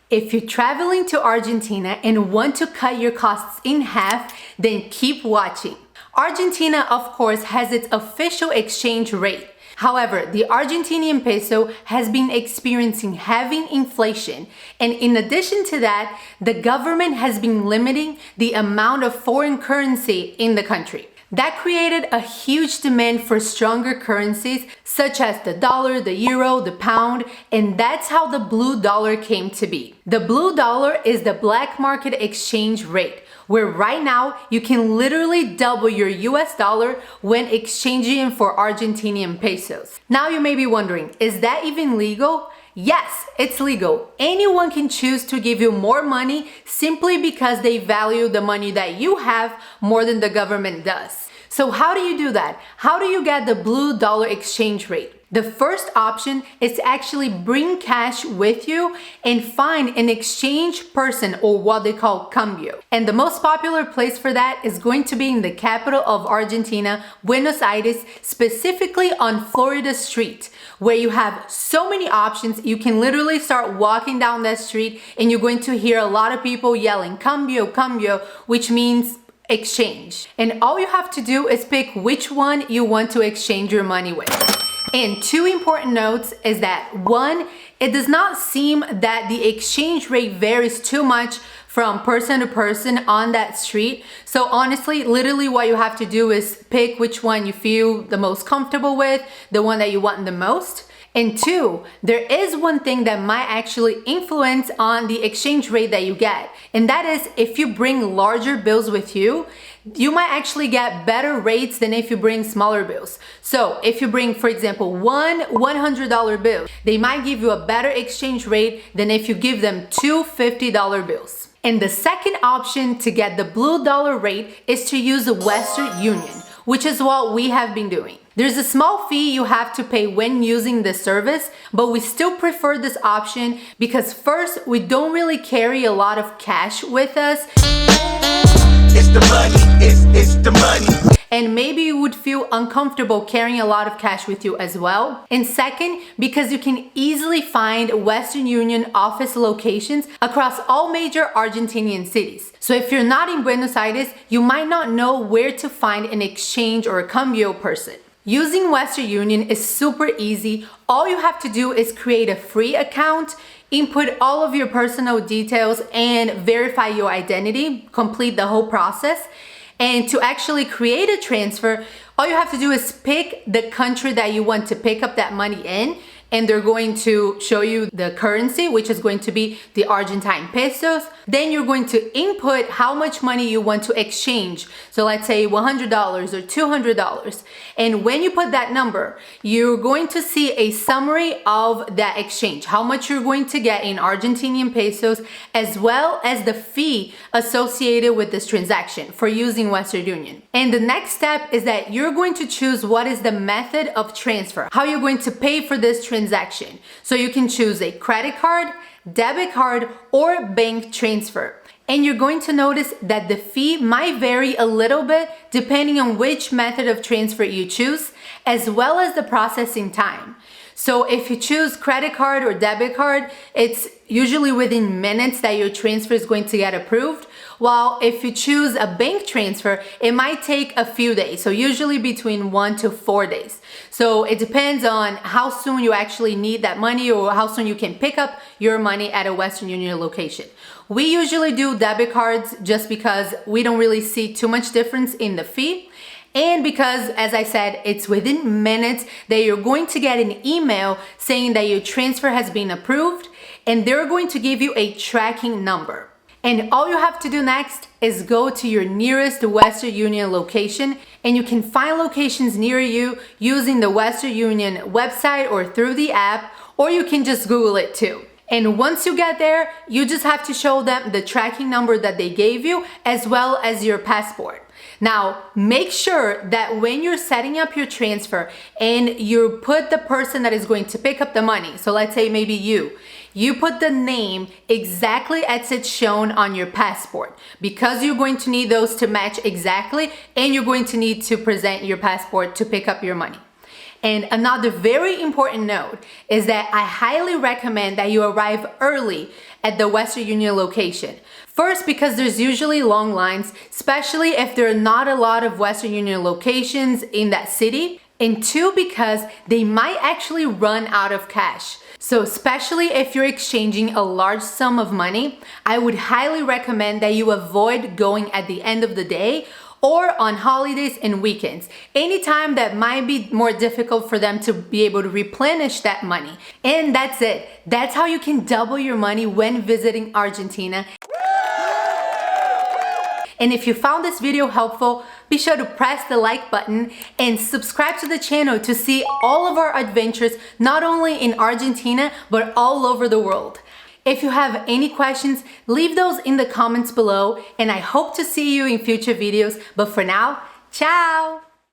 If you're traveling to Argentina and want to cut your costs in half, then keep watching. Argentina, of course, has its official exchange rate. However, the Argentinian peso has been experiencing heavy inflation, and in addition to that, the government has been limiting the amount of foreign currency in the country. That created a huge demand for stronger currencies such as the dollar, the euro, the pound, and that's how the blue dollar came to be. The blue dollar is the black market exchange rate, where right now you can literally double your US dollar when exchanging for Argentinian pesos. Now you may be wondering, is that even legal? Yes, it's legal. Anyone can choose to give you more money simply because they value the money that you have more than the government does. So how do you do that? How do you get the blue dollar exchange rate? The first option is to actually bring cash with you and find an exchange person, or what they call cambio. And the most popular place for that is going to be in the capital of Argentina, Buenos Aires, specifically on Florida Street, where you have so many options. You can literally start walking down that street and you're going to hear a lot of people yelling cambio, cambio, which means exchange. And all you have to do is pick which one you want to exchange your money with. And two important notes is that one, it does not seem that the exchange rate varies too much from person to person on that street. So honestly, literally what you have to do is pick which one you feel the most comfortable with, the one that you want the most. And two, there is one thing that might actually influence on the exchange rate that you get. And that is, if you bring larger bills with you, you might actually get better rates than if you bring smaller bills. So if you bring, for example, one $100 bill, they might give you a better exchange rate than if you give them two $50 bills. And the second option to get the blue dollar rate is to use the Western Union, which is what we have been doing. There's a small fee you have to pay when using the service, but we still prefer this option because first, we don't really carry a lot of cash with us. It's the money, it's the money. And maybe you would feel uncomfortable carrying a lot of cash with you as well. And second, because you can easily find Western Union office locations across all major Argentinian cities. So if you're not in Buenos Aires, you might not know where to find an exchange or a cambio person. Using Western Union is super easy. All you have to do is create a free account, input all of your personal details, and verify your identity, complete the whole process. And to actually create a transfer, all you have to do is pick the country that you want to pick up that money in, and they're going to show you the currency, which is going to be the Argentine pesos. Then you're going to input how much money you want to exchange. So let's say $100 or $200. And when you put that number, you're going to see a summary of that exchange, how much you're going to get in Argentinian pesos, as well as the fee associated with this transaction for using Western Union. And the next step is that you're going to choose what is the method of transfer, how you're going to pay for this transaction. So you can choose a credit card, debit card, or bank transfer. And you're going to notice that the fee might vary a little bit depending on which method of transfer you choose, as well as the processing time. So if you choose credit card or debit card, it's usually within minutes that your transfer is going to get approved. While if you choose a bank transfer, it might take a few days. So usually between 1 to 4 days. So it depends on how soon you actually need that money or how soon you can pick up your money at a Western Union location. We usually do debit cards just because we don't really see too much difference in the fee. And because, as I said, it's within minutes that you're going to get an email saying that your transfer has been approved, and they're going to give you a tracking number. And all you have to do next is go to your nearest Western Union location, and you can find locations near you using the Western Union website or through the app, or you can just Google it too. And once you get there, you just have to show them the tracking number that they gave you, as well as your passport. Now, make sure that when you're setting up your transfer and you put the person that is going to pick up the money, so let's say maybe you put the name exactly as it's shown on your passport, because you're going to need those to match exactly, and you're going to need to present your passport to pick up your money. And another very important note is that I highly recommend that you arrive early at the Western Union location. First, because there's usually long lines, especially if there are not a lot of Western Union locations in that city. And two, because they might actually run out of cash. So especially if you're exchanging a large sum of money, I would highly recommend that you avoid going at the end of the day or on holidays and weekends, anytime that might be more difficult for them to be able to replenish that money. And that's it. That's how you can double your money when visiting Argentina. And if you found this video helpful, be sure to press the like button and subscribe to the channel to see all of our adventures, not only in Argentina, but all over the world. If you have any questions, leave those in the comments below, and I hope to see you in future videos. But for now, ciao!